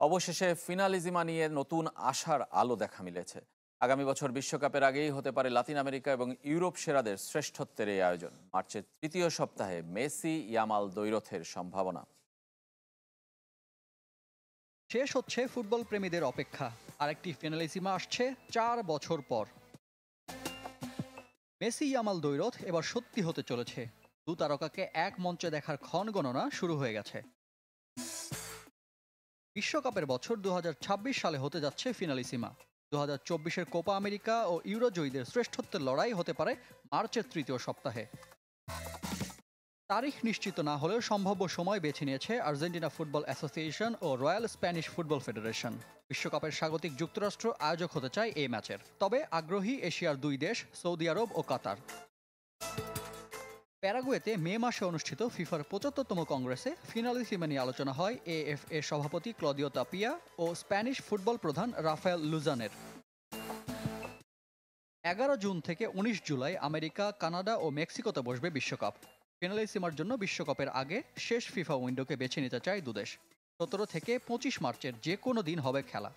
অবশেষে ফিনালিজিমা নিয়ে নতুন আশার আলো দেখা মিলেছে। আগামী বছর বিশ্বকাপের আগেই হতে পারে লাতিন আমেরিকা এবং ইউরোপ সেরাদের শ্রেষ্ঠত্বের এই আয়োজন। মার্চের তৃতীয় সপ্তাহে মেসি ইয়ামাল দ্বৈরথের সম্ভাবনা। শেষ হচ্ছে ফুটবল প্রেমীদের অপেক্ষা। আরেকটি ফিনালিসিমা আসছে ৪ বছর পর। মেসি ইয়ামাল দ্বৈরথ এবার সত্যি হতে চলেছে। দু তারকাকে এক মঞ্চে দেখার ক্ষণ গণনা শুরু হয়ে গেছে। বিশ্বকাপের বছর ২০২৬ সালে হতে যাচ্ছে ফিনালিসিমা। ২০২৪-এর কোপা আমেরিকা ও ইউরো জয়ীদের শ্রেষ্ঠত্বের লড়াই হতে পারে মার্চের তৃতীয় সপ্তাহে। তারিখ নিশ্চিত না হলেও সম্ভাব্য সময় বেছে নিয়েছে আর্জেন্টিনা ফুটবল অ্যাসোসিয়েশন ও রয়্যাল স্প্যানিশ ফুটবল ফেডারেশন। বিশ্বকাপের স্বাগতিক যুক্তরাষ্ট্র আয়োজক হতে চায় এই ম্যাচের। তবে আগ্রহী এশিয়ার দুই দেশ সৌদি আরব ও কাতার। প্যারাগুয়েতে মে মাসে অনুষ্ঠিত ফিফার ৭৫তম কংগ্রেসে ফিনালিসিমা নিয়ে আলোচনা হয় এএফএ সভাপতি ক্লদিও তাপিয়া ও স্প্যানিশ ফুটবল প্রধান রাফায়েল লুজানের। ১১ জুন থেকে ১৯ জুলাই আমেরিকা, কানাডা ও মেক্সিকোতে বসবে বিশ্বকাপ। ফিনালিসিমার জন্য বিশ্বকাপের আগে শেষ ফিফা উইন্ডোকে বেছে নিতে চায় দুদেশ। ১৭ থেকে ২৫ মার্চের যে কোনো দিন হবে খেলা।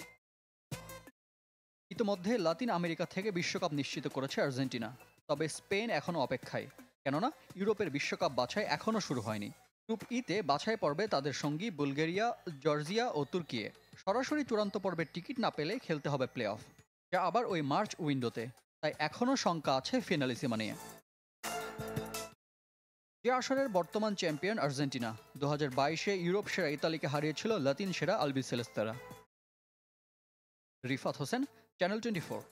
ইতোমধ্যে লাতিন আমেরিকা থেকে বিশ্বকাপ নিশ্চিত করেছে আর্জেন্টিনা। তবে স্পেন এখনও অপেক্ষায়, কেননা ইউরোপের বিশ্বকাপ বাছাই এখনও শুরু হয়নি। গ্রুপ ইতে বাছাই পর্বে তাদের সঙ্গী বুলগেরিয়া, জর্জিয়া ও তুর্কি। সরাসরি চূড়ান্ত পর্বের টিকিট না পেলে খেলতে হবে প্লে অফ, যা আবার ওই মার্চ উইন্ডোতে। তাই এখনও শঙ্কা আছে ফিনালিসিমা নিয়ে। যে আসরের বর্তমান চ্যাম্পিয়ন আর্জেন্টিনা, ২০২২-এ ইউরোপ সেরা ইতালিকে হারিয়েছিল লাতিন সেরা আলবিসেলেস্তারা। রিফাত হোসেন, চ্যানেল 24।